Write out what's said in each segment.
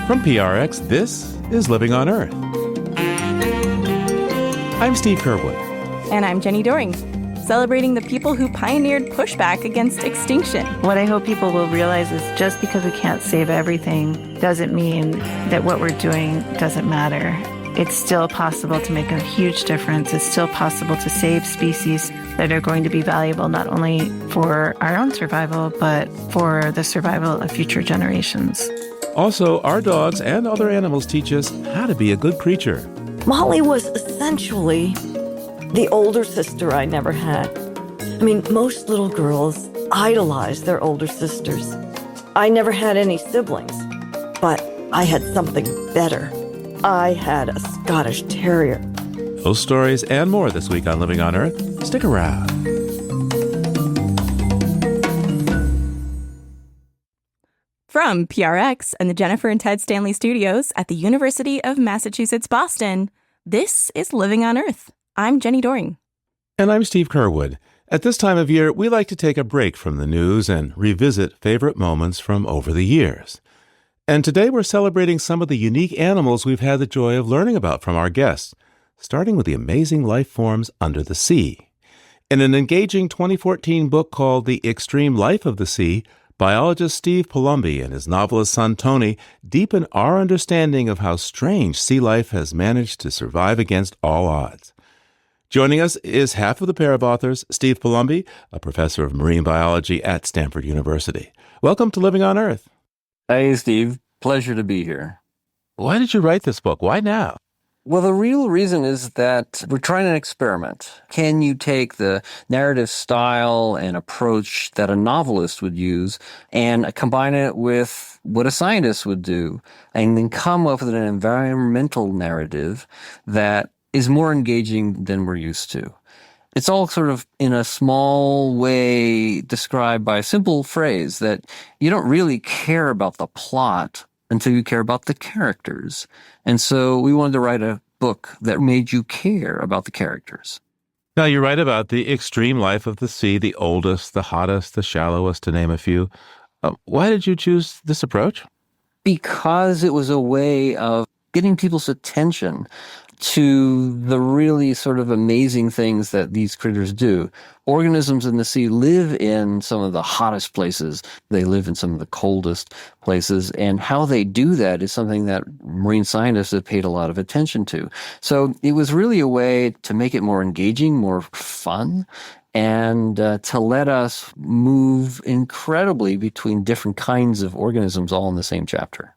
From PRX, this is Living on Earth. I'm Steve Curwood. And I'm Jenny Doring, celebrating the people who pioneered pushback against extinction. What I hope people will realize is just because we can't save everything doesn't mean that what we're doing doesn't matter. It's still possible to make a huge difference. It's still possible to save species that are going to be valuable not only for our own survival, but for the survival of future generations. Also, our dogs and other animals teach us how to be a good creature. Molly was essentially the older sister I never had. I mean, most little girls idolize their older sisters. I never had any siblings, but I had something better. I had a Scottish Terrier. Those stories and more this week on Living on Earth. Stick around. From PRX and the Jennifer and Ted Stanley Studios at the University of Massachusetts, Boston, this is Living on Earth. I'm Jenny Doring. And I'm Steve Curwood. At this time of year, we like to take a break from the news and revisit favorite moments from over the years. And today we're celebrating some of the unique animals we've had the joy of learning about from our guests, starting with the amazing life forms under the sea. In an engaging 2014 book called The Extreme Life of the Sea, biologist Steve Palumbi and his novelist son Tony deepen our understanding of how strange sea life has managed to survive against all odds. Joining us is half of the pair of authors, Steve Palumbi, a professor of marine biology at Stanford University. Welcome to Living on Earth. Hey, Steve. Pleasure to be here. Why did you write this book? Why now? Well, the real reason is that we're trying an experiment. Can you take the narrative style and approach that a novelist would use and combine it with what a scientist would do, and then come up with an environmental narrative that is more engaging than we're used to? It's all sort of in a small way described by a simple phrase that you don't really care about the plot until you care about the characters. And so we wanted to write a book that made you care about the characters. Now, you write about the extreme life of the sea, the oldest, the hottest, the shallowest, to name a few. Why did you choose this approach? Because it was a way of getting people's attention to the really sort of amazing things that these critters do. Organisms in the sea live in some of the hottest places. They live in some of the coldest places. And how they do that is something that marine scientists have paid a lot of attention to. So it was really a way to make it more engaging, more fun, and to let us move incredibly between different kinds of organisms all in the same chapter.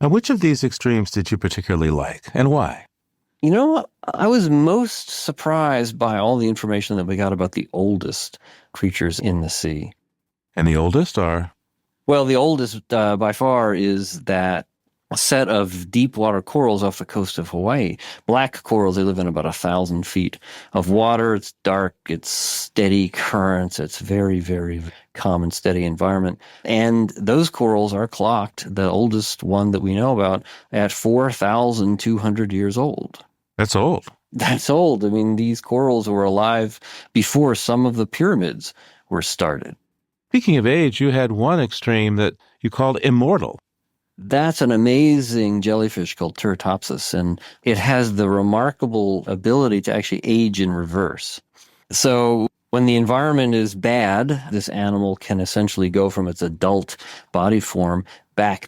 Now, which of these extremes did you particularly like, and why? You know, I was most surprised by all the information that we got about the oldest creatures in the sea. And the oldest are? Well, the oldest by far is that set of deep water corals off the coast of Hawaii. Black corals, they live in about 1,000 feet of water. It's dark, it's steady currents, it's very, very calm and steady environment. And those corals are clocked, the oldest one that we know about, at 4,200 years old. That's old. That's old. I mean, these corals were alive before some of the pyramids were started. Speaking of age, you had one extreme that you called immortal. That's an amazing jellyfish called Teratopsis, and it has the remarkable ability to actually age in reverse. So when the environment is bad, this animal can essentially go from its adult body form back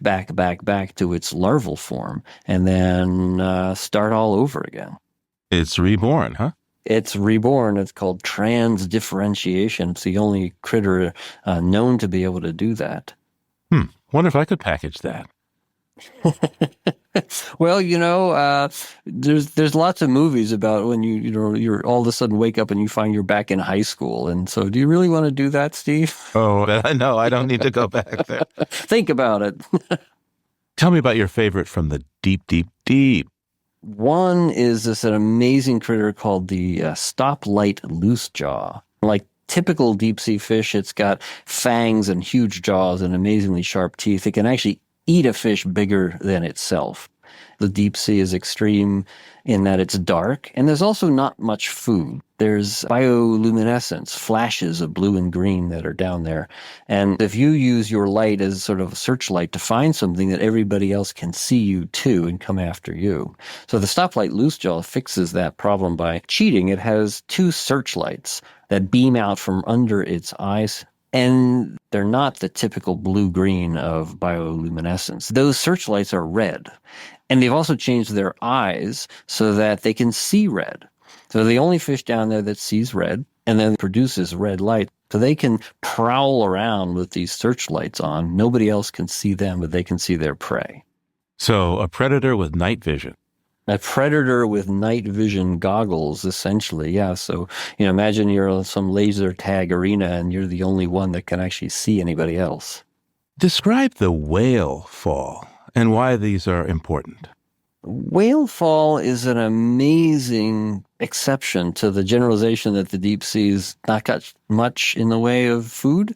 to its larval form, and then start all over again. It's reborn, huh? It's reborn. It's called transdifferentiation. It's the only critter known to be able to do that. Wonder if I could package that. Well, there's lots of movies about when you're all of a sudden wake up and you find you're back in high school. And so do you really want to do that, Steve? Oh, no, I don't need to go back there. Think about it. Tell me about your favorite from the deep, deep, deep. One is an amazing critter called the stoplight loosejaw. Like typical deep sea fish, it's got fangs and huge jaws and amazingly sharp teeth. It can actually eat a fish bigger than itself. The deep sea is extreme in that it's dark, and there's also not much food. There's bioluminescence, flashes of blue and green that are down there. And if you use your light as sort of a searchlight to find something, that everybody else can see you too and come after you. So the stoplight loosejaw fixes that problem by cheating. It has two searchlights that beam out from under its eyes, and they're not the typical blue-green of bioluminescence. Those searchlights are red. And they've also changed their eyes so that they can see red. So the only fish down there that sees red and then produces red light. So they can prowl around with these searchlights on. Nobody else can see them, but they can see their prey. So a predator with night vision. A predator with night vision goggles, essentially, yeah. So, imagine you're in some laser tag arena and you're the only one that can actually see anybody else. Describe the whale fall and why these are important. Whale fall is an amazing exception to the generalization that the deep sea's not got much in the way of food.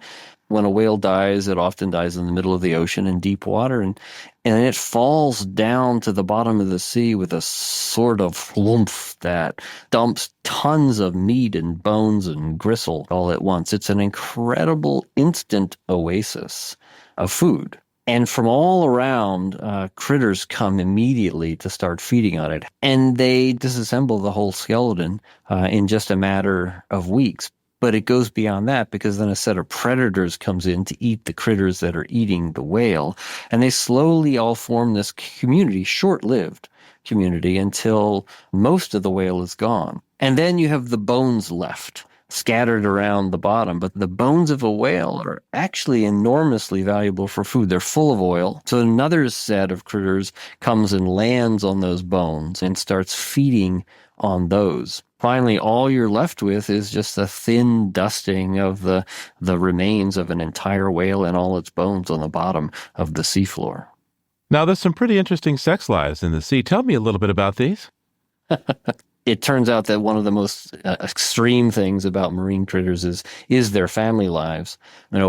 When a whale dies, it often dies in the middle of the ocean in deep water, and it falls down to the bottom of the sea with a sort of flumph that dumps tons of meat and bones and gristle all at once. It's an incredible instant oasis of food. And from all around, critters come immediately to start feeding on it. And they disassemble the whole skeleton in just a matter of weeks. But it goes beyond that, because then a set of predators comes in to eat the critters that are eating the whale. And they slowly all form this community, short-lived community, until most of the whale is gone. And then you have the bones left, scattered around the bottom. But the bones of a whale are actually enormously valuable for food. They're full of oil. So another set of critters comes and lands on those bones and starts feeding on those. Finally, all you're left with is just a thin dusting of the remains of an entire whale and all its bones on the bottom of the seafloor. Now, there's some pretty interesting sex lives in the sea. Tell me a little bit about these. It turns out that one of the most extreme things about marine critters is their family lives.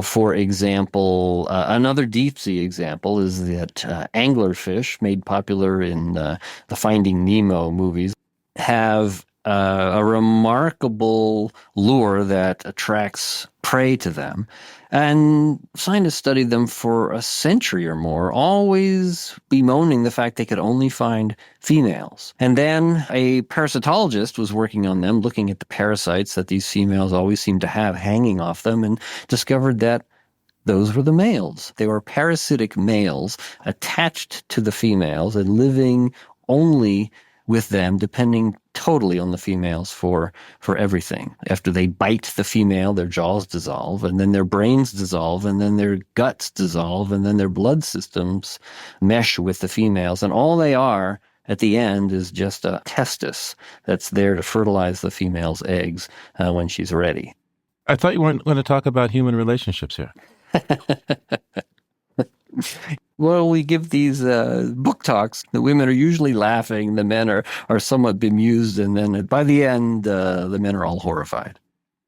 For example, another deep sea example is that anglerfish, made popular in the Finding Nemo movies, have a remarkable lure that attracts prey to them. And scientists studied them for a century or more, always bemoaning the fact they could only find females. And then a parasitologist was working on them, looking at the parasites that these females always seem to have hanging off them, and discovered that those were the males. They were parasitic males attached to the females and living only with them, depending totally on the females for everything. After they bite the female, their jaws dissolve, and then their brains dissolve, and then their guts dissolve, and then their blood systems mesh with the females. And all they are at the end is just a testis that's there to fertilize the female's eggs when she's ready. I thought you weren't going to talk about human relationships here. Well, we give these book talks. The women are usually laughing. The men are somewhat bemused. And then by the end, the men are all horrified.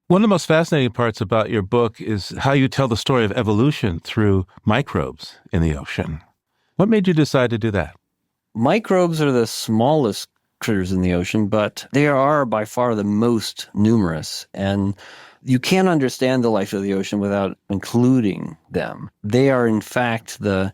One of the most fascinating parts about your book is how you tell the story of evolution through microbes in the ocean. What made you decide to do that? Microbes are the smallest critters in the ocean, but they are by far the most numerous. And you can't understand the life of the ocean without including them. They are, in fact, the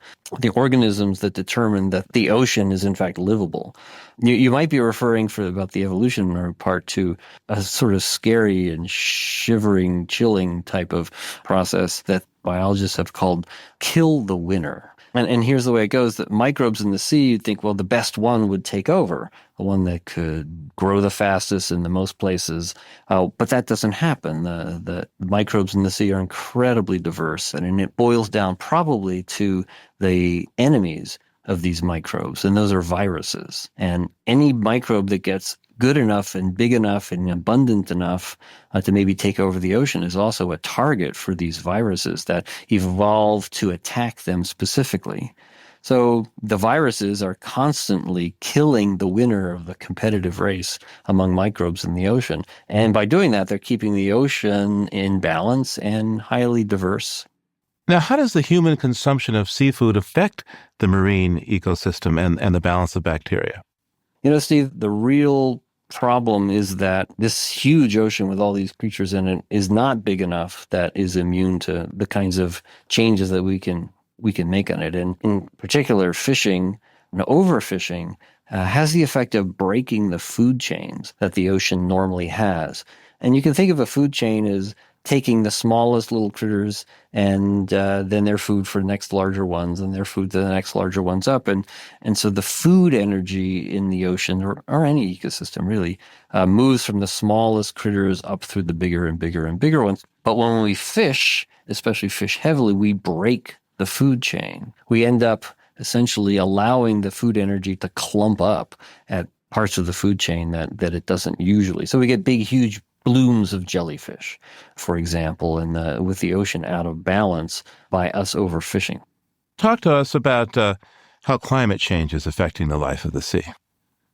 organisms that determine that the ocean is, in fact, livable. You might be referring about the evolutionary part to a sort of scary and shivering, chilling type of process that biologists have called kill the winner. And here's the way it goes, that microbes in the sea, you'd think, well, the best one would take over, the one that could grow the fastest in the most places. But that doesn't happen. The microbes in the sea are incredibly diverse, and it boils down probably to the enemies of these microbes, and those are viruses. And any microbe that gets good enough and big enough and abundant enough to maybe take over the ocean is also a target for these viruses that evolved to attack them specifically. So the viruses are constantly killing the winner of the competitive race among microbes in the ocean. And by doing that, they're keeping the ocean in balance and highly diverse. Now, how does the human consumption of seafood affect the marine ecosystem and the balance of bacteria? Steve, the real problem is that this huge ocean with all these creatures in it is not big enough that is immune to the kinds of changes that we can make on it. And in particular, fishing, overfishing, has the effect of breaking the food chains that the ocean normally has. And you can think of a food chain as taking the smallest little critters and then their food for the next larger ones and their food to the next larger ones up. And so the food energy in the ocean, or any ecosystem really, moves from the smallest critters up through the bigger and bigger and bigger ones. But when we fish, especially fish heavily, we break the food chain. We end up essentially allowing the food energy to clump up at parts of the food chain that it doesn't usually. So we get big, huge blooms of jellyfish, for example, and with the ocean out of balance by us overfishing. Talk to us about how climate change is affecting the life of the sea.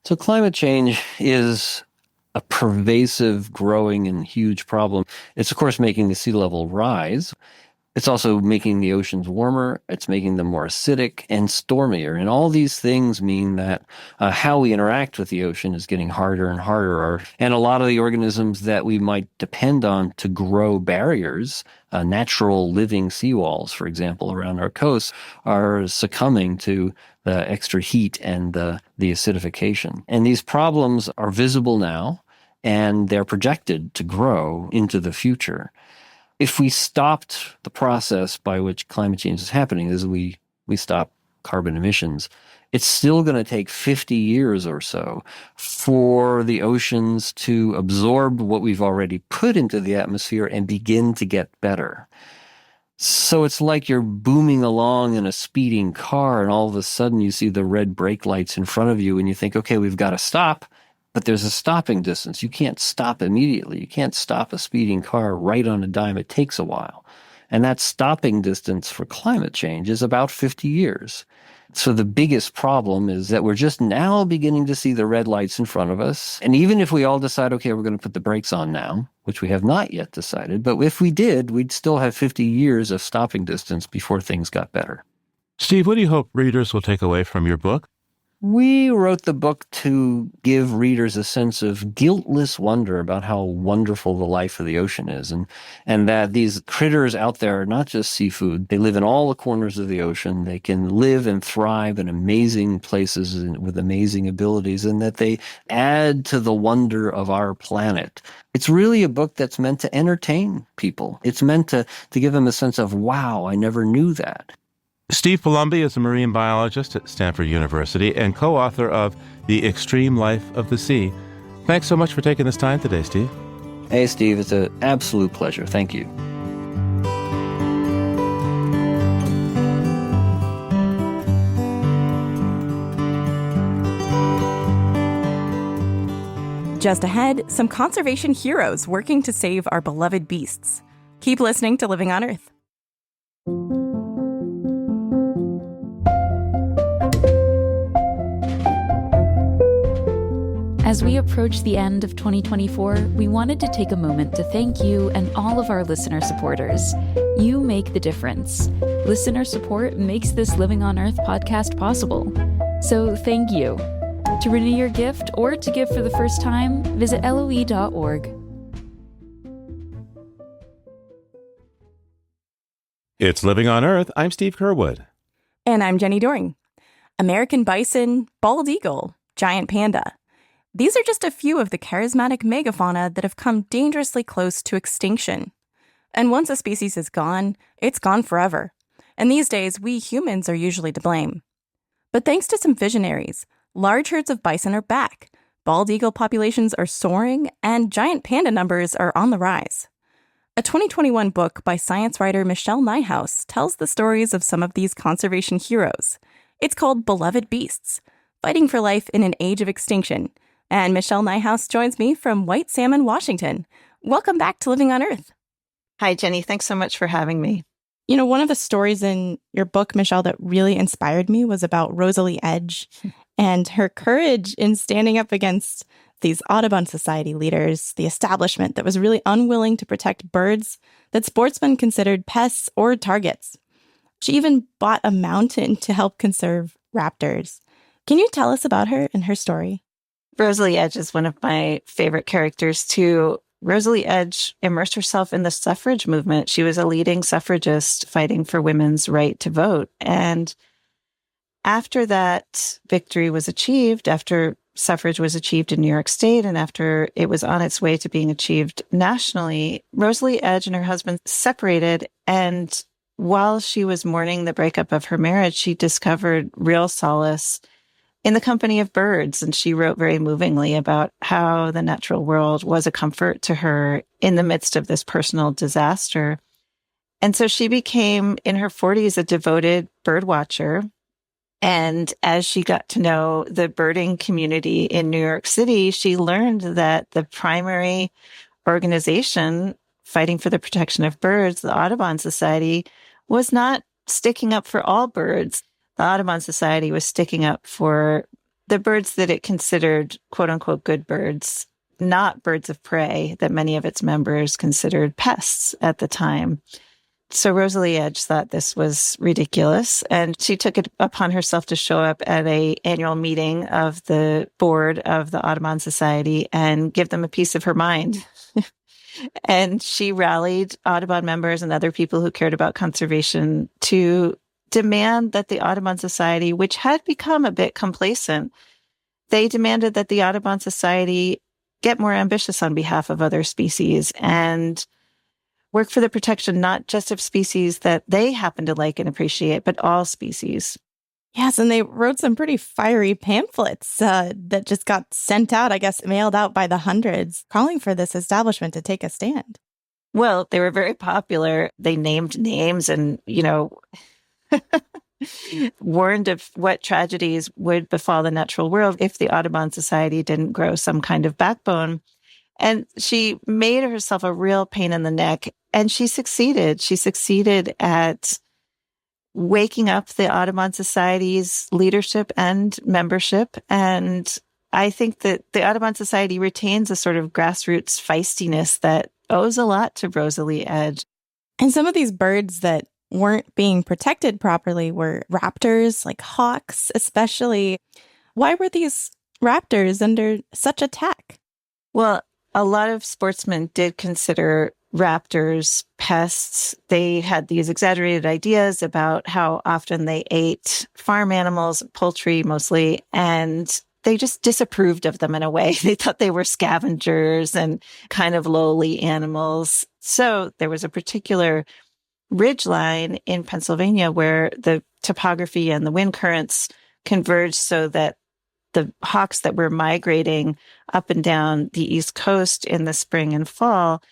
So climate change is a pervasive, growing, and huge problem. It's, of course, making the sea level rise. It's also making the oceans warmer. It's making them more acidic and stormier. And all these things mean that how we interact with the ocean is getting harder and harder. And a lot of the organisms that we might depend on to grow barriers, natural living seawalls, for example, around our coasts, are succumbing to the extra heat and the acidification. And these problems are visible now, and they're projected to grow into the future. If we stopped the process by which climate change is happening, as we stop carbon emissions, it's still going to take 50 years or so for the oceans to absorb what we've already put into the atmosphere and begin to get better. So it's like you're booming along in a speeding car, and all of a sudden you see the red brake lights in front of you, and you think, okay, we've got to stop. But there's a stopping distance. You can't stop immediately. You can't stop a speeding car right on a dime. It takes a while. And that stopping distance for climate change is about 50 years. So the biggest problem is that we're just now beginning to see the red lights in front of us. And even if we all decide, okay, we're going to put the brakes on now, which we have not yet decided, but if we did, we'd still have 50 years of stopping distance before things got better. Steve, what do you hope readers will take away from your book? We wrote the book to give readers a sense of guiltless wonder about how wonderful the life of the ocean is, and that these critters out there are not just seafood. They live in all the corners of the ocean. They can live and thrive in amazing places and with amazing abilities, and that they add to the wonder of our planet. It's really a book that's meant to entertain people. It's meant to give them a sense of, wow, I never knew that. Steve Palumbi is a marine biologist at Stanford University and co-author of The Extreme Life of the Sea. Thanks so much for taking this time today, Steve. Hey, Steve, it's an absolute pleasure. Thank you. Just ahead, some conservation heroes working to save our beloved beasts. Keep listening to Living on Earth. As we approach the end of 2024, we wanted to take a moment to thank you and all of our listener supporters. You make the difference. Listener support makes this Living on Earth podcast possible. So thank you. To renew your gift or to give for the first time, visit LOE.org. It's Living on Earth. I'm Steve Curwood. And I'm Jenny Doring. American bison, bald eagle, giant panda. These are just a few of the charismatic megafauna that have come dangerously close to extinction. And once a species is gone, it's gone forever. And these days, we humans are usually to blame. But thanks to some visionaries, large herds of bison are back, bald eagle populations are soaring, and giant panda numbers are on the rise. A 2021 book by science writer Michelle Nijhuis tells the stories of some of these conservation heroes. It's called Beloved Beasts, Fighting for Life in an Age of Extinction. And Michelle Nijhuis joins me from White Salmon, Washington. Welcome back to Living on Earth. Hi, Jenny. Thanks so much for having me. You know, one of the stories in your book, Michelle, that really inspired me was about Rosalie Edge and her courage in standing up against these Audubon Society leaders, the establishment that was really unwilling to protect birds that sportsmen considered pests or targets. She even bought a mountain to help conserve raptors. Can you tell us about her and her story? Rosalie Edge is one of my favorite characters too. Rosalie Edge immersed herself in the suffrage movement. She was a leading suffragist fighting for women's right to vote. And after that victory was achieved, after suffrage was achieved in New York State, and after it was on its way to being achieved nationally, Rosalie Edge and her husband separated. And while she was mourning the breakup of her marriage, she discovered real solace in the company of birds. And she wrote very movingly about how the natural world was a comfort to her in the midst of this personal disaster. And so she became, in her 40s, a devoted bird watcher. And as she got to know the birding community in New York City, she learned that the primary organization fighting for the protection of birds, the Audubon Society, was not sticking up for all birds. The Audubon Society was sticking up for the birds that it considered, quote unquote, good birds, not birds of prey that many of its members considered pests at the time. So Rosalie Edge thought this was ridiculous, and she took it upon herself to show up at an annual meeting of the board of the Audubon Society and give them a piece of her mind. And she rallied Audubon members and other people who cared about conservation to demand that the Audubon Society, which had become a bit complacent, they demanded that the Audubon Society get more ambitious on behalf of other species and work for the protection not just of species that they happen to like and appreciate, but all species. Yes, and they wrote some pretty fiery pamphlets that just got sent out, I guess, mailed out by the hundreds, calling for this establishment to take a stand. Well, they were very popular. They named names and, warned of what tragedies would befall the natural world if the Audubon Society didn't grow some kind of backbone. And she made herself a real pain in the neck, and she succeeded. She succeeded at waking up the Audubon Society's leadership and membership. And I think that the Audubon Society retains a sort of grassroots feistiness that owes a lot to Rosalie Edge. And some of these birds that weren't being protected properly were raptors, like hawks especially. Why were these raptors under such attack? Well, a lot of sportsmen did consider raptors pests. They had these exaggerated ideas about how often they ate farm animals, poultry mostly, and they just disapproved of them in a way. They thought they were scavengers and kind of lowly animals. So there was a particular ridgeline in Pennsylvania where the topography and the wind currents converged so that the hawks that were migrating up and down the East Coast in the spring and fall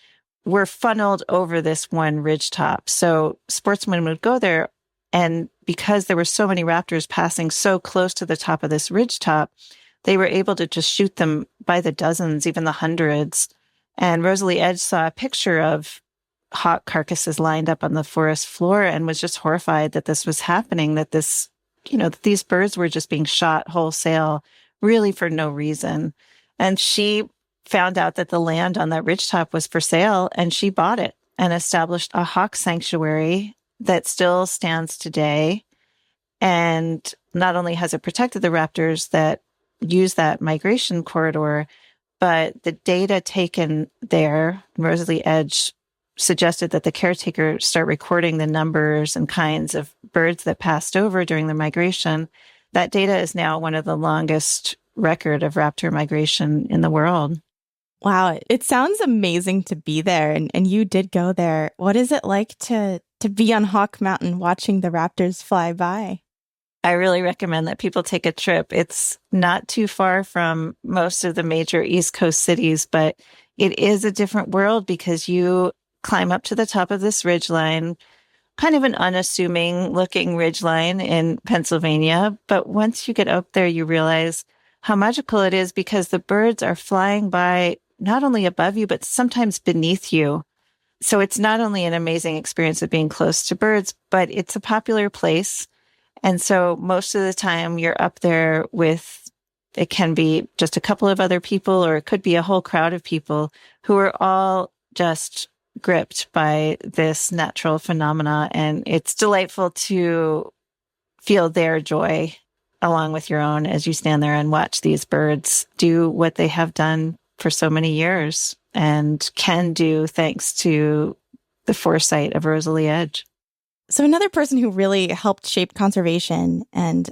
were funneled over this one ridgetop. So sportsmen would go there, and because there were so many raptors passing so close to the top of this ridgetop, they were able to just shoot them by the dozens, even the hundreds. And Rosalie Edge saw a picture of hawk carcasses lined up on the forest floor and was just horrified that this was happening, that this, that these birds were just being shot wholesale, really for no reason. And she found out that the land on that ridgetop was for sale, and she bought it and established a hawk sanctuary that still stands today. And not only has it protected the raptors that use that migration corridor, but the data taken there, Rosalie Edge suggested that the caretaker start recording the numbers and kinds of birds that passed over during the migration. That data is now one of the longest record of raptor migration in the world. Wow, it sounds amazing to be there, and you did go there. What is it like to be on Hawk Mountain watching the raptors fly by? I really recommend that people take a trip. It's not too far from most of the major East Coast cities, but it is a different world because you climb up to the top of this ridgeline, kind of an unassuming looking ridgeline in Pennsylvania. But once you get up there, you realize how magical it is because the birds are flying by not only above you, but sometimes beneath you. So it's not only an amazing experience of being close to birds, but it's a popular place. And so most of the time you're up there with, it can be just a couple of other people, or it could be a whole crowd of people who are all just gripped by this natural phenomena. And it's delightful to feel their joy along with your own as you stand there and watch these birds do what they have done for so many years and can do thanks to the foresight of Rosalie Edge. So another person who really helped shape conservation, and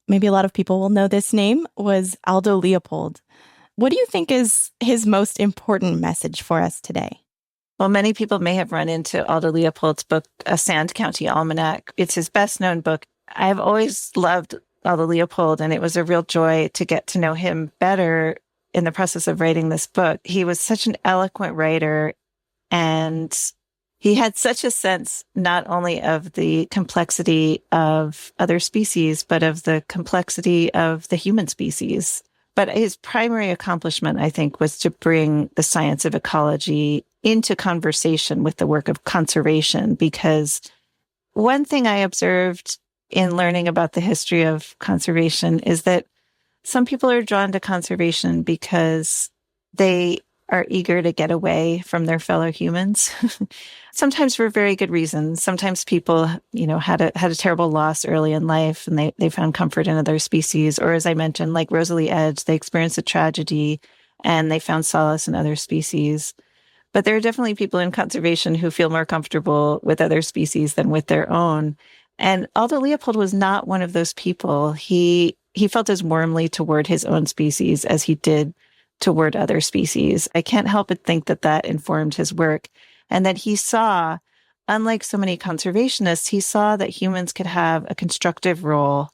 maybe a lot of people will know this name, was Aldo Leopold. What do you think is his most important message for us today? Well, many people may have run into Aldo Leopold's book, A Sand County Almanac. It's his best known book. I've always loved Aldo Leopold, and it was a real joy to get to know him better in the process of writing this book. He was such an eloquent writer, and he had such a sense not only of the complexity of other species, but of the complexity of the human species. But his primary accomplishment, I think, was to bring the science of ecology into conversation with the work of conservation. Because one thing I observed in learning about the history of conservation is that some people are drawn to conservation because they are eager to get away from their fellow humans, sometimes for very good reasons. Sometimes people, had a terrible loss early in life and they found comfort in other species. Or as I mentioned, like Rosalie Edge, they experienced a tragedy and they found solace in other species. But there are definitely people in conservation who feel more comfortable with other species than with their own. And Aldo Leopold was not one of those people. He felt as warmly toward his own species as he did toward other species. I can't help but think that that informed his work, and that he saw, unlike so many conservationists, he saw that humans could have a constructive role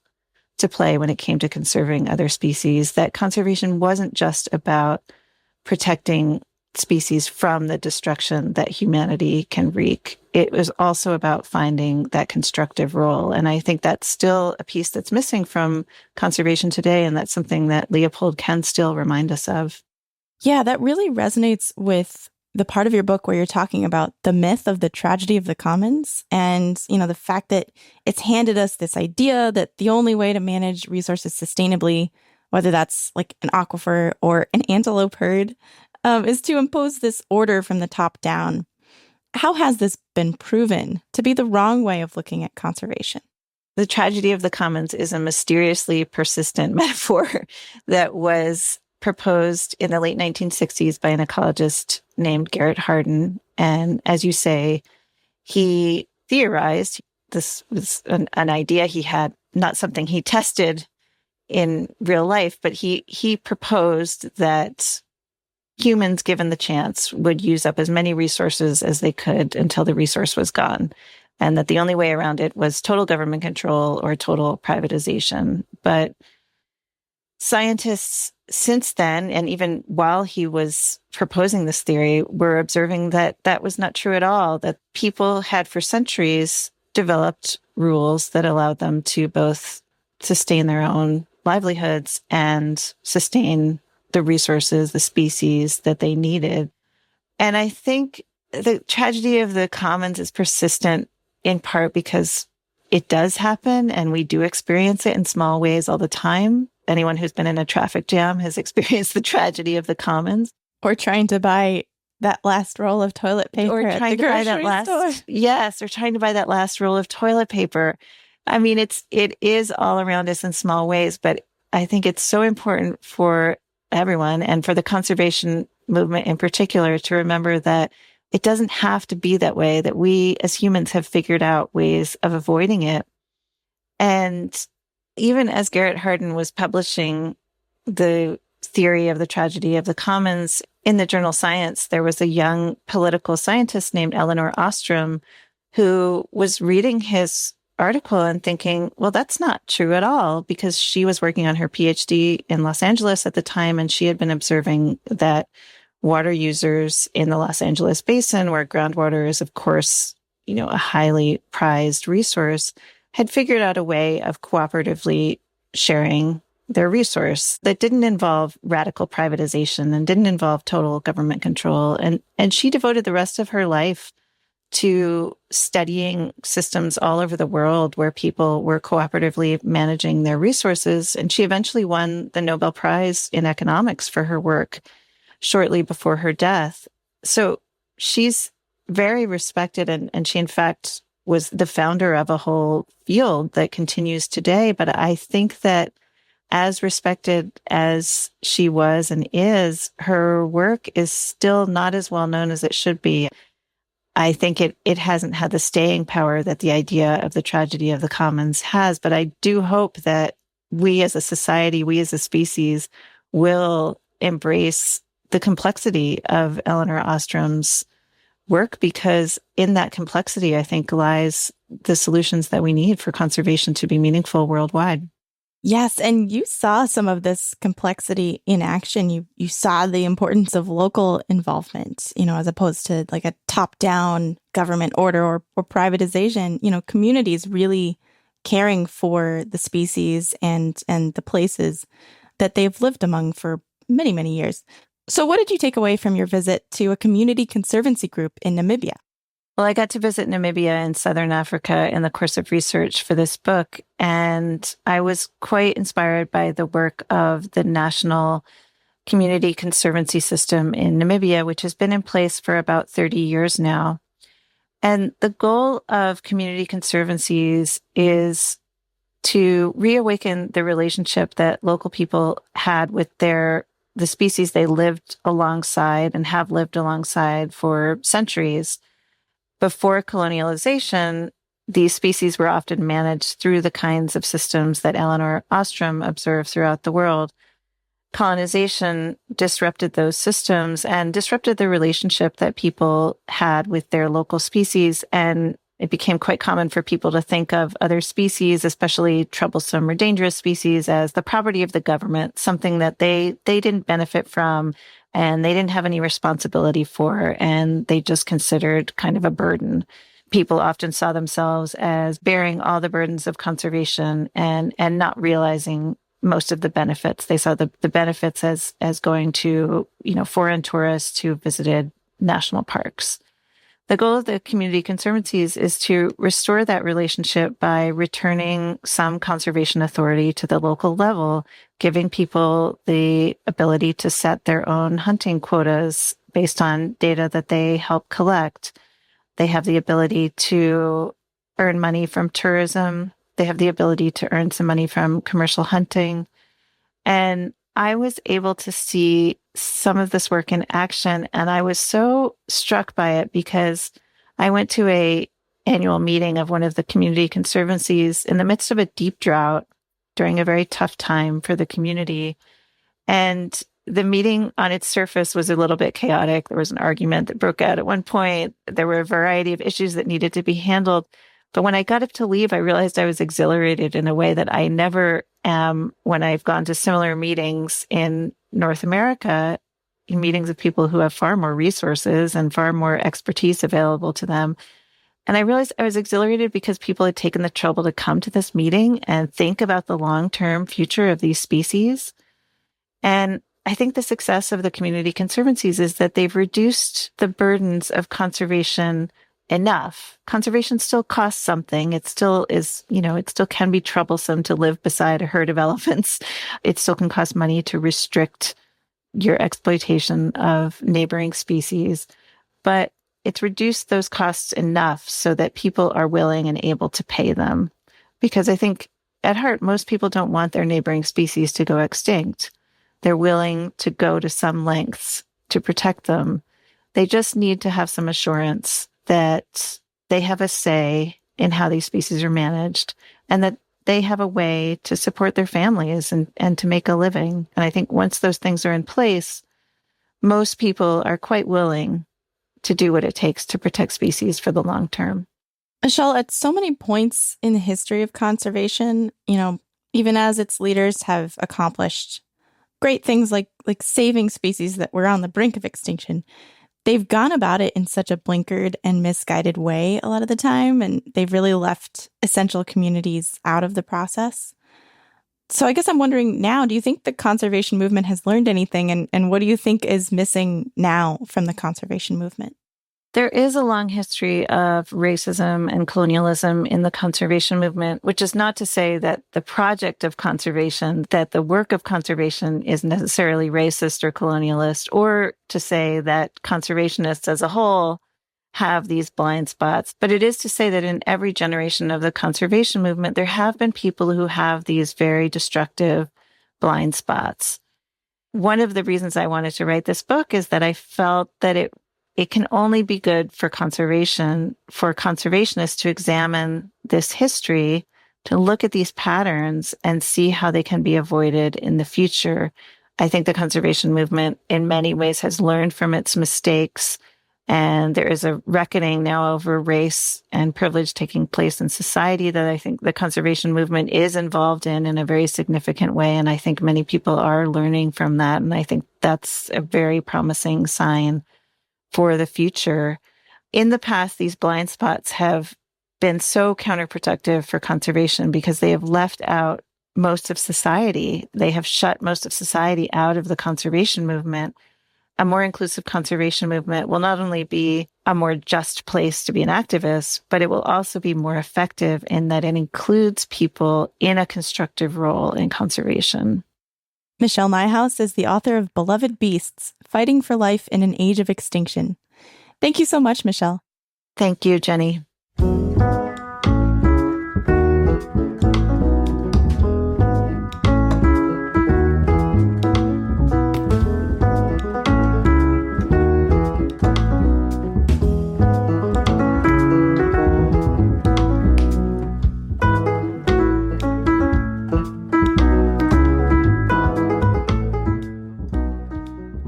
to play when it came to conserving other species, that conservation wasn't just about protecting species from the destruction that humanity can wreak. It was also about finding that constructive role. And I think that's still a piece that's missing from conservation today. And that's something that Leopold can still remind us of. Yeah, that really resonates with the part of your book where you're talking about the myth of the tragedy of the commons and, the fact that it's handed us this idea that the only way to manage resources sustainably, whether that's like an aquifer or an antelope herd, is to impose this order from the top down. How has this been proven to be the wrong way of looking at conservation? The tragedy of the commons is a mysteriously persistent metaphor that was proposed in the late 1960s by an ecologist named Garrett Hardin. And as you say, he theorized this was an idea he had, not something he tested in real life, but he proposed that humans, given the chance, would use up as many resources as they could until the resource was gone, and that the only way around it was total government control or total privatization. But scientists since then, and even while he was proposing this theory, were observing that that was not true at all, that people had for centuries developed rules that allowed them to both sustain their own livelihoods and sustain the resources, the species that they needed. And I think the tragedy of the commons is persistent in part because it does happen and we do experience it in small ways all the time. Anyone who's been in a traffic jam has experienced the tragedy of the commons. Or trying to buy that last roll of toilet paper or trying to buy that last store. Yes, or trying to buy that last roll of toilet paper. I mean, it is all around us in small ways, but I think it's so important for everyone and for the conservation movement in particular to remember that it doesn't have to be that way, that we as humans have figured out ways of avoiding it. And even as Garrett Hardin was publishing the theory of the tragedy of the commons in the journal Science, there was a young political scientist named Elinor Ostrom who was reading his article and thinking, well, that's not true at all, because she was working on her PhD in Los Angeles at the time, and she had been observing that water users in the Los Angeles basin, where groundwater is, of course, a highly prized resource, had figured out a way of cooperatively sharing their resource that didn't involve radical privatization and didn't involve total government control. And she devoted the rest of her life to studying systems all over the world where people were cooperatively managing their resources. And she eventually won the Nobel Prize in economics for her work shortly before her death. So she's very respected. And she, in fact, was the founder of a whole field that continues today. But I think that as respected as she was and is, her work is still not as well known as it should be. I think it hasn't had the staying power that the idea of the tragedy of the commons has. But I do hope that we as a society, we as a species, will embrace the complexity of Elinor Ostrom's work, because in that complexity, I think, lies the solutions that we need for conservation to be meaningful worldwide. Yes, and you saw some of this complexity in action. You saw the importance of local involvement, as opposed to like a top-down government order or privatization. Communities really caring for the species and the places that they've lived among for many, many years. So what did you take away from your visit to a community conservancy group in Namibia? Well, I got to visit Namibia in Southern Africa in the course of research for this book, and I was quite inspired by the work of the National Community Conservancy System in Namibia, which has been in place for about 30 years now. And the goal of community conservancies is to reawaken the relationship that local people had with the species they lived alongside and have lived alongside for centuries. Before colonialization, these species were often managed through the kinds of systems that Elinor Ostrom observed throughout the world. Colonization disrupted those systems and disrupted the relationship that people had with their local species. And it became quite common for people to think of other species, especially troublesome or dangerous species, as the property of the government, something that they didn't benefit from and they didn't have any responsibility for, and they just considered kind of a burden. People often saw themselves as bearing all the burdens of conservation and not realizing most of the benefits. They saw the benefits as going to, foreign tourists who visited national parks. The goal of the community conservancies is to restore that relationship by returning some conservation authority to the local level, giving people the ability to set their own hunting quotas based on data that they help collect. They have the ability to earn money from tourism. They have the ability to earn some money from commercial hunting. And I was able to see some of this work in action, and I was so struck by it because I went to an annual meeting of one of the community conservancies in the midst of a deep drought during a very tough time for the community. And the meeting on its surface was a little bit chaotic. There was an argument that broke out at one point. There were a variety of issues that needed to be handled. But when I got up to leave, I realized I was exhilarated in a way that I never am when I've gone to similar meetings in North America, in meetings of people who have far more resources and far more expertise available to them. And I realized I was exhilarated because people had taken the trouble to come to this meeting and think about the long-term future of these species. And I think the success of the community conservancies is that they've reduced the burdens of conservation enough. Conservation still costs something. It still is, it still can be troublesome to live beside a herd of elephants. It still can cost money to restrict your exploitation of neighboring species. But it's reduced those costs enough so that people are willing and able to pay them. Because I think at heart, most people don't want their neighboring species to go extinct. They're willing to go to some lengths to protect them. They just need to have some assurance that they have a say in how these species are managed and that they have a way to support their families and to make a living. And I think once those things are in place, most people are quite willing to do what it takes to protect species for the long term. Michelle, at so many points in the history of conservation, even as its leaders have accomplished great things like saving species that were on the brink of extinction, they've gone about it in such a blinkered and misguided way a lot of the time, and they've really left essential communities out of the process. So I guess I'm wondering now, do you think the conservation movement has learned anything, and what do you think is missing now from the conservation movement? There is a long history of racism and colonialism in the conservation movement, which is not to say that the project of conservation, that the work of conservation is necessarily racist or colonialist, or to say that conservationists as a whole have these blind spots. But it is to say that in every generation of the conservation movement, there have been people who have these very destructive blind spots. One of the reasons I wanted to write this book is that I felt that it can only be good for conservation, for conservationists to examine this history, to look at these patterns and see how they can be avoided in the future. I think the conservation movement in many ways has learned from its mistakes, and there is a reckoning now over race and privilege taking place in society that I think the conservation movement is involved in a very significant way. And I think many people are learning from that. And I think that's a very promising sign for the future. In the past, these blind spots have been so counterproductive for conservation because they have left out most of society. They have shut most of society out of the conservation movement. A more inclusive conservation movement will not only be a more just place to be an activist, but it will also be more effective in that it includes people in a constructive role in conservation. Michelle Nijhuis is the author of Beloved Beasts, Fighting for Life in an Age of Extinction. Thank you so much, Michelle. Thank you, Jenny.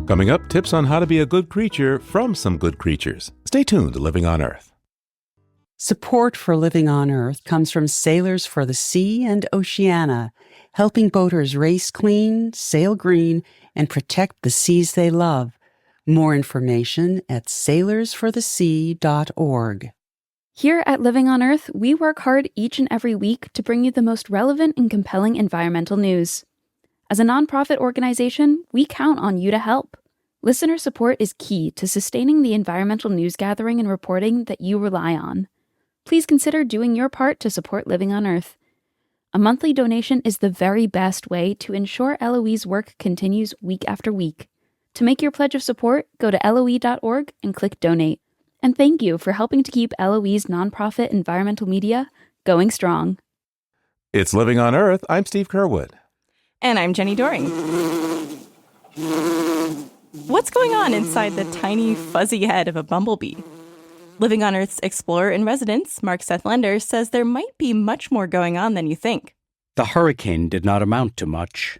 Coming up, tips on how to be a good creature from some good creatures. Stay tuned to Living on Earth. Support for Living on Earth comes from Sailors for the Sea and Oceana, helping boaters race clean, sail green, and protect the seas they love. More information at sailorsforthesea.org. Here at Living on Earth, we work hard each and every week to bring you the most relevant and compelling environmental news. As a nonprofit organization, we count on you to help. Listener support is key to sustaining the environmental news gathering and reporting that you rely on. Please consider doing your part to support Living on Earth. A monthly donation is the very best way to ensure LOE's work continues week after week. To make your pledge of support, go to LOE.org and click Donate. And thank you for helping to keep LOE's nonprofit environmental media going strong. It's Living on Earth. I'm Steve Kerwood. And I'm Jenny Doring. What's going on inside the tiny, fuzzy head of a bumblebee? Living on Earth's explorer-in-residence, Mark Seth Lender, says there might be much more going on than you think. The hurricane did not amount to much,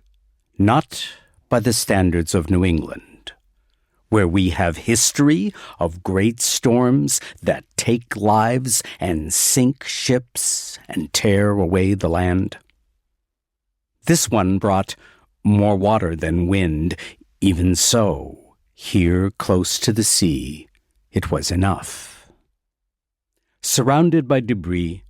not by the standards of New England, where we have history of great storms that take lives and sink ships and tear away the land. This one brought more water than wind. Even so, here close to the sea, it was enough. Surrounded by debris,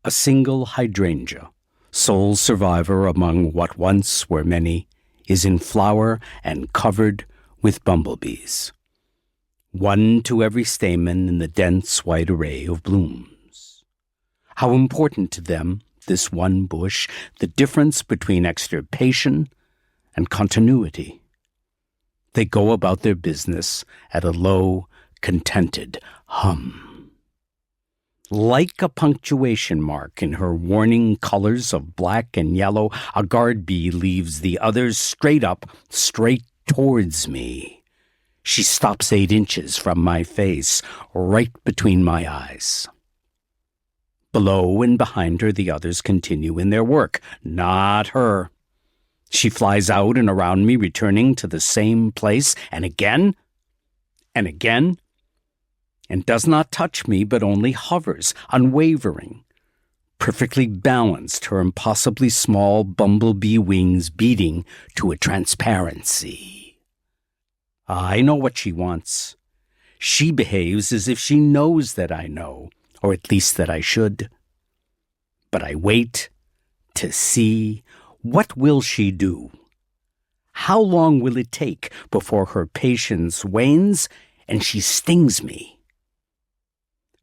a single hydrangea, sole survivor among what once were many, is in flower and covered with bumblebees. One to every stamen in the dense white array of blooms. How important to them, this one bush, the difference between extirpation and continuity. They go about their business at a low, contented hum. Like a punctuation mark in her warning colors of black and yellow, a guard bee leaves the others straight up, straight towards me. She stops 8 inches from my face, right between my eyes. Below and behind her, the others continue in their work. Not her. She flies out and around me, returning to the same place, and again, and does not touch me, but only hovers, unwavering, perfectly balanced, her impossibly small bumblebee wings beating to a transparency. I know what she wants. She behaves as if she knows that I know, or at least that I should. But I wait to see. What will she do? How long will it take before her patience wanes and she stings me?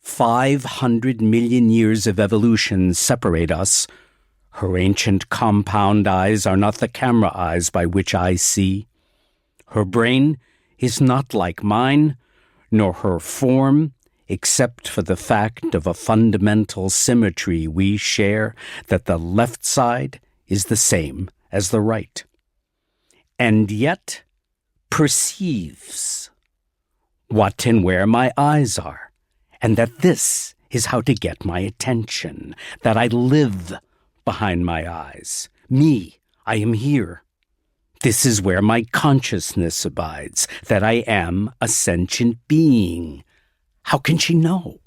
500 million years of evolution separate us. Her ancient compound eyes are not the camera eyes by which I see. Her brain is not like mine, nor her form except for the fact of a fundamental symmetry we share, that the left side is the same as the right, and yet perceives what and where my eyes are, and that this is how to get my attention, that I live behind my eyes. Me, I am here. This is where my consciousness abides, that I am a sentient being. How can she know?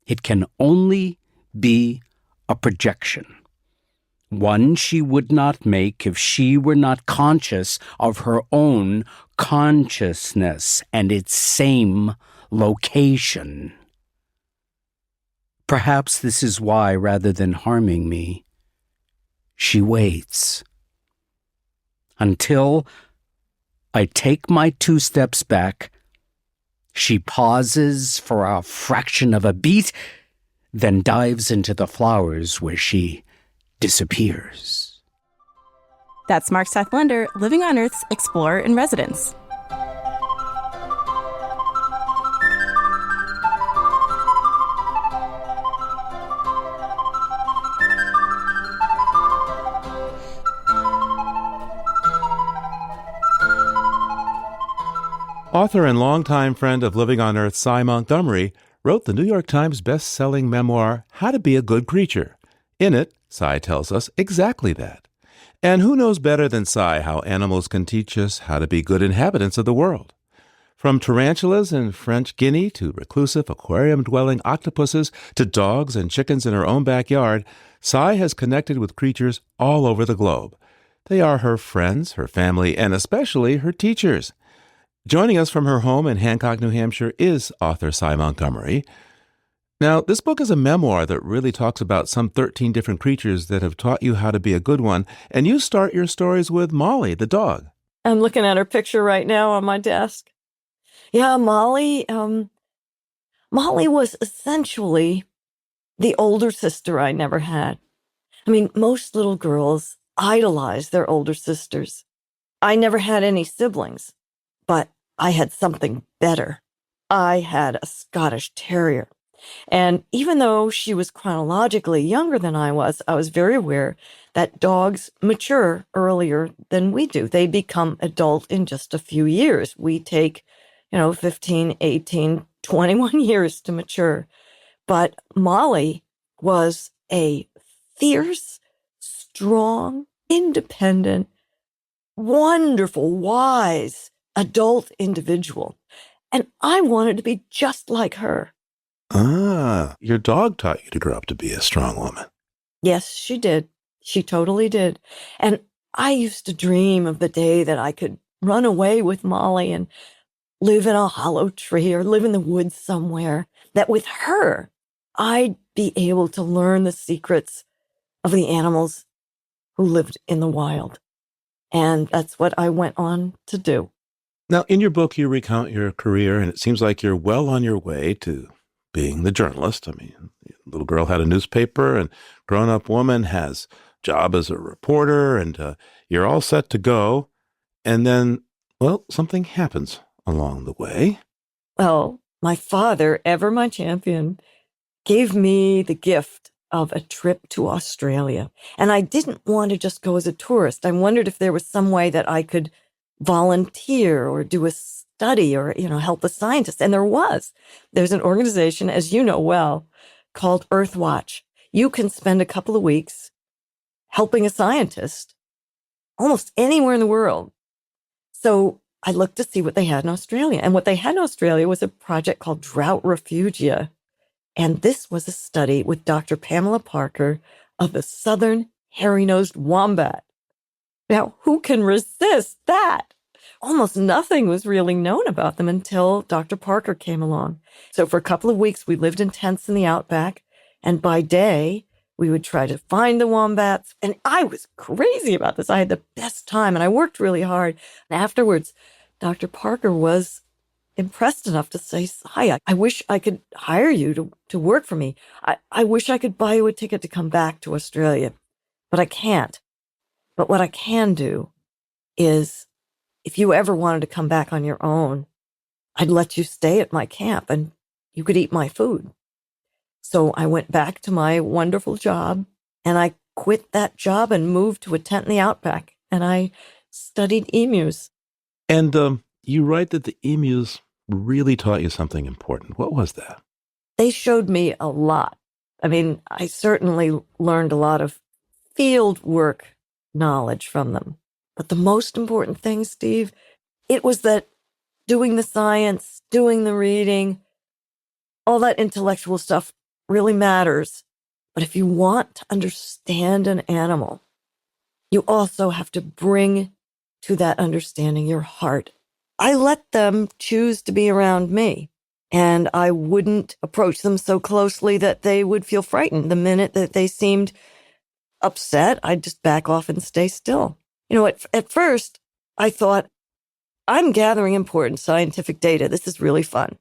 It can only be a projection, one she would not make if she were not conscious of her own consciousness and its same location. Perhaps this is why, rather than harming me, she waits until I take my 2 steps back. She pauses for a fraction of a beat, then dives into the flowers where she disappears. That's Mark Seth Lender, Living on Earth's Explorer in Residence. Author and longtime friend of Living on Earth, Cy Montgomery, wrote the New York Times best-selling memoir, How to Be a Good Creature. In it, Cy tells us exactly that. And who knows better than Cy how animals can teach us how to be good inhabitants of the world? From tarantulas in French Guinea to reclusive aquarium-dwelling octopuses to dogs and chickens in her own backyard, Cy has connected with creatures all over the globe. They are her friends, her family, and especially her teachers. Joining us from her home in Hancock, New Hampshire, is author Cy Montgomery. Now, this book is a memoir that really talks about some 13 different creatures that have taught you how to be a good one, and you start your stories with Molly, the dog. I'm looking at her picture right now on my desk. Yeah, Molly was essentially the older sister I never had. I mean, most little girls idolize their older sisters. I never had any siblings, but I had something better. I had a Scottish Terrier. And even though she was chronologically younger than I was very aware that dogs mature earlier than we do. They become adult in just a few years. We take, 15, 18, 21 years to mature. But Molly was a fierce, strong, independent, wonderful, wise adult individual. And I wanted to be just like her. Ah, your dog taught you to grow up to be a strong woman. Yes, she did. She totally did. And I used to dream of the day that I could run away with Molly and live in a hollow tree or live in the woods somewhere, that with her, I'd be able to learn the secrets of the animals who lived in the wild. And that's what I went on to do. Now, in your book, you recount your career, and it seems like you're well on your way to being the journalist. I mean, little girl had a newspaper, and grown-up woman has job as a reporter, and you're all set to go. And then, well, something happens along the way. Well, my father, ever my champion, gave me the gift of a trip to Australia. And I didn't want to just go as a tourist. I wondered if there was some way that I could volunteer or do a study or, help a scientist. And there was. There's an organization, as you know well, called Earthwatch. You can spend a couple of weeks helping a scientist almost anywhere in the world. So I looked to see what they had in Australia. And what they had in Australia was a project called Drought Refugia. And this was a study with Dr. Pamela Parker of the southern hairy-nosed wombat. Now, who can resist that? Almost nothing was really known about them until Dr. Parker came along. So for a couple of weeks, we lived in tents in the outback. And by day, we would try to find the wombats. And I was crazy about this. I had the best time and I worked really hard. And afterwards, Dr. Parker was impressed enough to say, "Hi, I wish I could hire you to work for me. I wish I could buy you a ticket to come back to Australia, but I can't. But what I can do is, if you ever wanted to come back on your own, I'd let you stay at my camp and you could eat my food. So I went back to my wonderful job, and I quit that job and moved to a tent in the outback, and I studied emus. And you write that the emus really taught you something important. What was that? They showed me a lot. I mean, I certainly learned a lot of field work knowledge from them. But the most important thing, Steve, it was that doing the science, doing the reading, all that intellectual stuff really matters. But if you want to understand an animal, you also have to bring to that understanding your heart. I let them choose to be around me, and I wouldn't approach them so closely that they would feel frightened. The minute that they seemed upset, I'd just back off and stay still. You know, at first, I thought, I'm gathering important scientific data. This is really fun.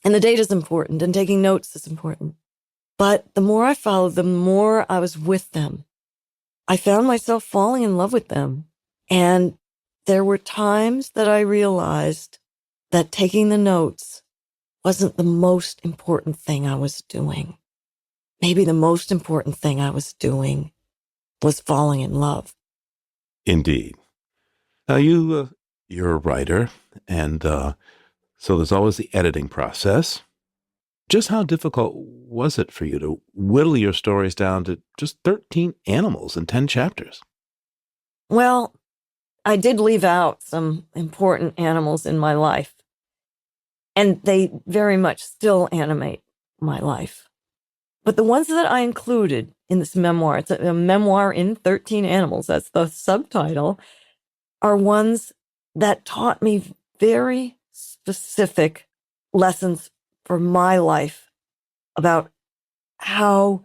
And the data is important, and taking notes is important. But the more I followed them, the more I was with them. I found myself falling in love with them. And there were times that I realized that taking the notes wasn't the most important thing I was doing. Maybe the most important thing I was doing was falling in love. Indeed. Now, you're a writer, and so there's always the editing process. Just how difficult was it for you to whittle your stories down to just 13 animals in 10 chapters? Well, I did leave out some important animals in my life, and they very much still animate my life. But the ones that I included in this memoir, it's a memoir in 13 animals, that's the subtitle, are ones that taught me very specific lessons for my life about how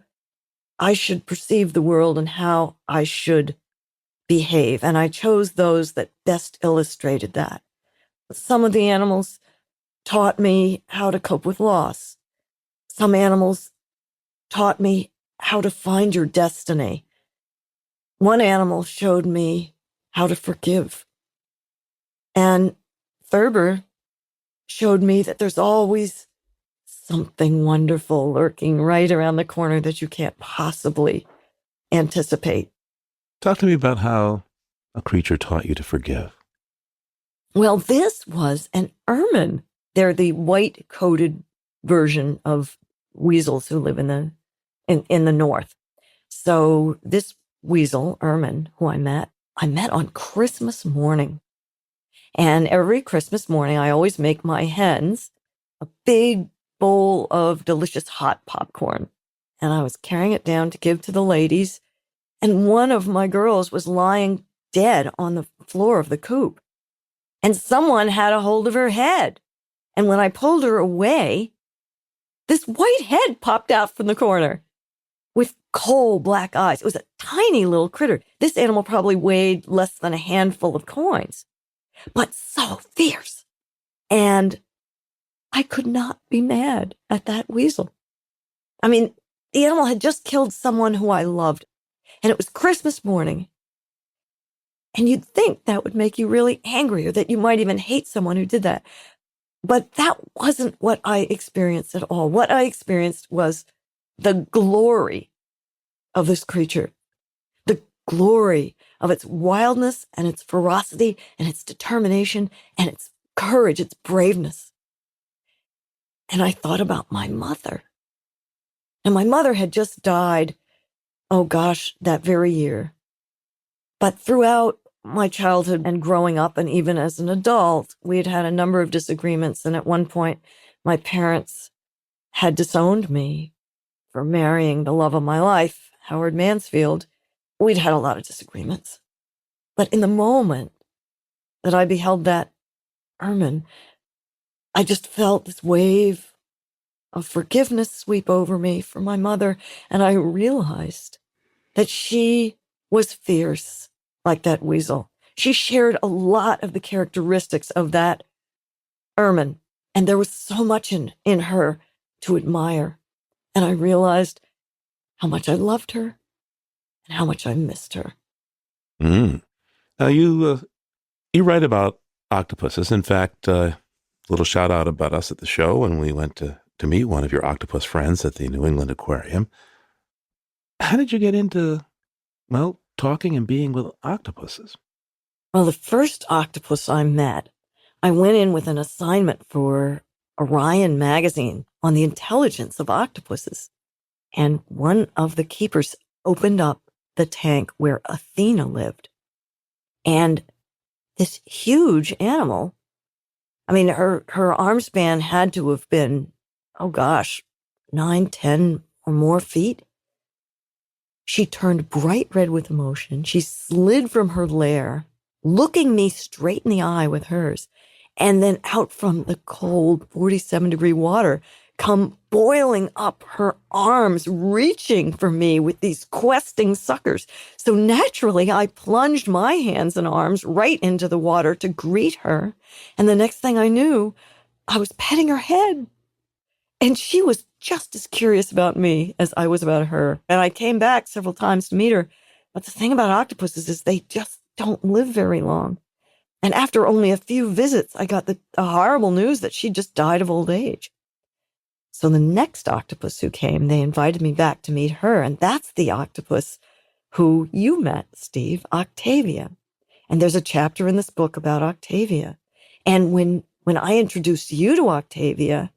I should perceive the world and how I should behave. And I chose those that best illustrated that. Some of the animals taught me how to cope with loss. Some animals taught me how to find your destiny. One animal showed me how to forgive. And Thurber showed me that there's always something wonderful lurking right around the corner that you can't possibly anticipate. Talk to me about how a creature taught you to forgive. Well, this was an ermine. They're the white-coated version of weasels who live in the north. So this weasel, ermine, who I met on Christmas morning. And every Christmas morning, I always make my hens a big bowl of delicious hot popcorn. And I was carrying it down to give to the ladies. And one of my girls was lying dead on the floor of the coop. And someone had a hold of her head. And when I pulled her away, this white head popped out from the corner with coal black eyes. It was a tiny little critter. This animal probably weighed less than a handful of coins, but so fierce. And I could not be mad at that weasel. I mean, the animal had just killed someone who I loved, and it was Christmas morning. And you'd think that would make you really angry, or that you might even hate someone who did that. But that wasn't what I experienced at all. What I experienced was the glory of this creature, the glory of its wildness and its ferocity and its determination and its courage, its braveness. And I thought about my mother. And my mother had just died, oh gosh, that very year. But throughout my childhood and growing up, and even as an adult, we had had a number of disagreements. And at one point, my parents had disowned me for marrying the love of my life, Howard Mansfield. We'd had a lot of disagreements. But in the moment that I beheld that ermine, I just felt this wave of forgiveness sweep over me for my mother. And I realized that she was fierce like that weasel. She shared a lot of the characteristics of that ermine. And there was so much in her to admire. And I realized how much I loved her and how much I missed her. Now, you write about octopuses. In fact, a little shout out about us at the show when we went to to meet one of your octopus friends at the New England Aquarium. How did you get into, well, talking and being with octopuses? Well, the first octopus I met, I went in with an assignment for Orion magazine on the intelligence of octopuses. And one of the keepers opened up the tank where Athena lived. And this huge animal, I mean, her arm span had to have been, 9, 10 or more feet. She turned bright red with emotion. She slid from her lair, looking me straight in the eye with hers, and then out from the cold 47-degree water come boiling up her arms, reaching for me with these questing suckers. So naturally, I plunged my hands and arms right into the water to greet her. And the next thing I knew, I was petting her head. And she was just as curious about me as I was about her. And I came back several times to meet her. But the thing about octopuses is they just don't live very long. And after only a few visits, I got the horrible news that she just died of old age. So the next octopus who came, they invited me back to meet her. And that's the octopus who you met, Steve, Octavia. And there's a chapter in this book about Octavia. And when I introduced you to Octavia,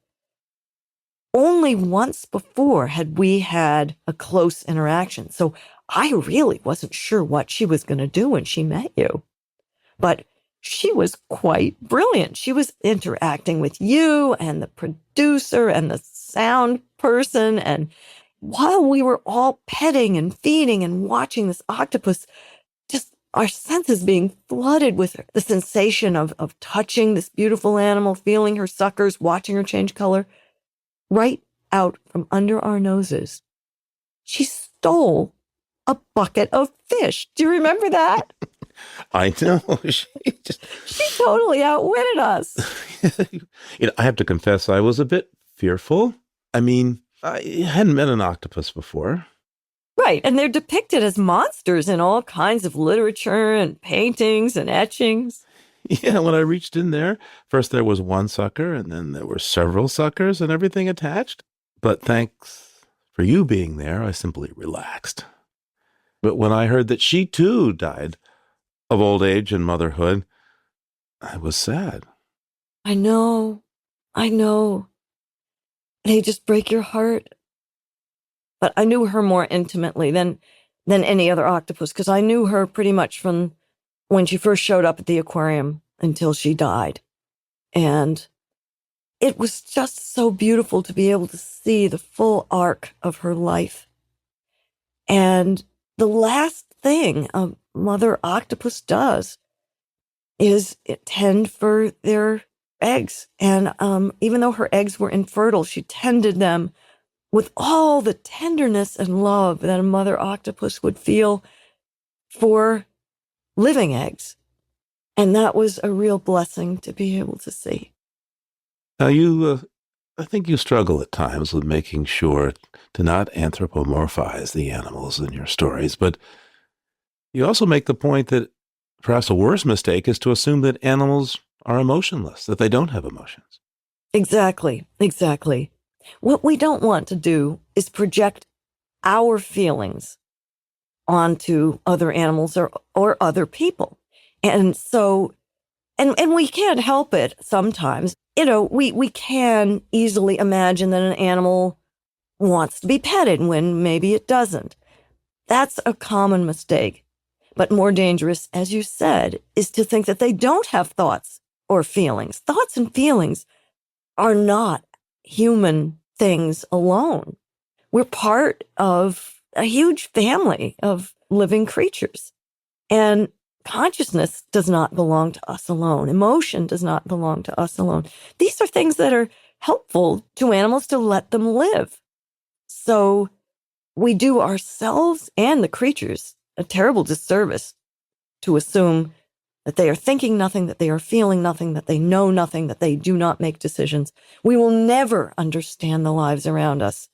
only once before had we had a close interaction. So I really wasn't sure what she was going to do when she met you. But she was quite brilliant. She was interacting with you and the producer and the sound person. And while we were all petting and feeding and watching this octopus, just our senses being flooded with the sensation of touching this beautiful animal, feeling her suckers, watching her change color, right out from under our noses, she stole a bucket of fish. Do you remember that? I know. She totally outwitted us. I have to confess, I was a bit fearful. I mean, I hadn't met an octopus before. Right. And they're depicted as monsters in all kinds of literature and paintings and etchings. Yeah, when I reached in there, first there was one sucker, and then there were several suckers and everything attached. But thanks for you being there, I simply relaxed. But when I heard that she too died of old age and motherhood, I was sad. I know. They just break your heart. But I knew her more intimately than any other octopus, because I knew her pretty much from when she first showed up at the aquarium until she died. And it was just so beautiful to be able to see the full arc of her life. And the last thing a mother octopus does is tend for their eggs. And even though her eggs were infertile, she tended them with all the tenderness and love that a mother octopus would feel for living eggs. And that was a real blessing to be able to see. Now, I think you struggle at times with making sure to not anthropomorphize the animals in your stories, but you also make the point that perhaps a worse mistake is to assume that animals are emotionless, that they don't have emotions. Exactly. What we don't want to do is project our feelings onto other animals or other people. And so, and we can't help it sometimes. We can easily imagine that an animal wants to be petted when maybe it doesn't. That's a common mistake. But more dangerous, as you said, is to think that they don't have thoughts or feelings. Thoughts and feelings are not human things alone. We're part of a huge family of living creatures. And consciousness does not belong to us alone. Emotion does not belong to us alone. These are things that are helpful to animals to let them live. So we do ourselves and the creatures a terrible disservice to assume that they are thinking nothing, that they are feeling nothing, that they know nothing, that they do not make decisions. We will never understand the lives around us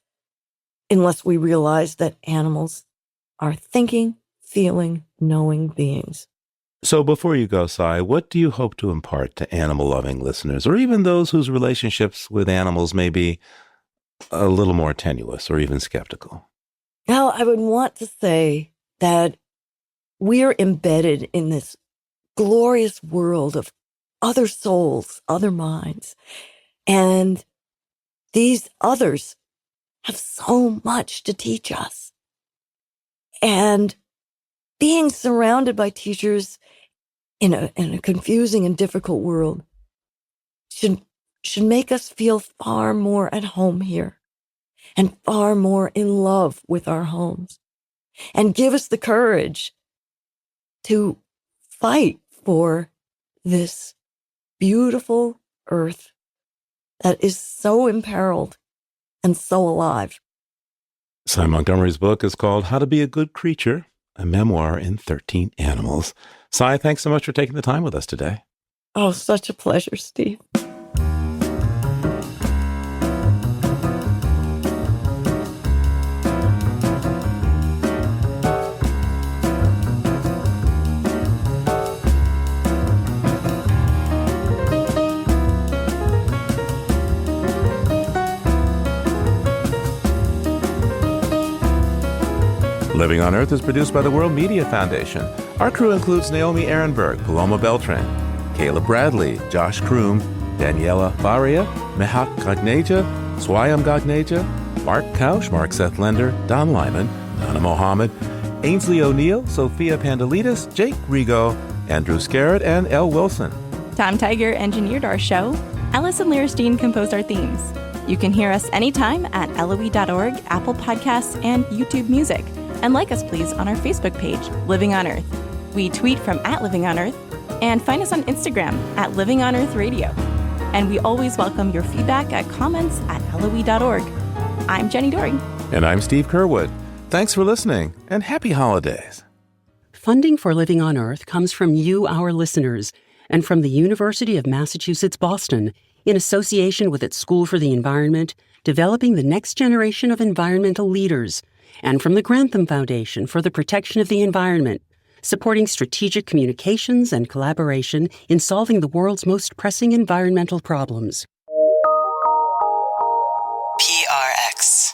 unless we realize that animals are thinking, feeling, knowing beings. So before you go, Sai, what do you hope to impart to animal-loving listeners, or even those whose relationships with animals may be a little more tenuous or even skeptical? Now, I would want to say that we're embedded in this glorious world of other souls, other minds. And these others have so much to teach us. And being surrounded by teachers in a confusing and difficult world should make us feel far more at home here and far more in love with our homes, and give us the courage to fight for this beautiful earth that is so imperiled and so alive. Cy Montgomery's book is called How to Be a Good Creature, a memoir in 13 animals. Cy, thanks so much for taking the time with us today. Oh, such a pleasure, Steve. Living on Earth is produced by the World Media Foundation. Our crew includes Naomi Ehrenberg, Paloma Beltran, Caleb Bradley, Josh Kroom, Daniela Faria, Mehak Gagneja, Swayam Gagneja, Mark Kausch, Mark Seth Lender, Don Lyman, Nana Mohammed, Ainsley O'Neill, Sophia Pandalidis, Jake Rigo, Andrew Scarrett, and Elle Wilson. Tom Tiger engineered our show. Allison Lierstein composed our themes. You can hear us anytime at LOE.org, Apple Podcasts, and YouTube Music. And like us, please, on our Facebook page, Living on Earth. We tweet from @LivingOnEarth, and find us on Instagram @LivingOnEarthRadio. And we always welcome your feedback at comments@LOE.org. I'm Jenny Doring. And I'm Steve Curwood. Thanks for listening, and happy holidays. Funding for Living on Earth comes from you, our listeners, and from the University of Massachusetts Boston, in association with its School for the Environment, developing the next generation of environmental leaders, and from the Grantham Foundation for the Protection of the Environment, supporting strategic communications and collaboration in solving the world's most pressing environmental problems. PRX.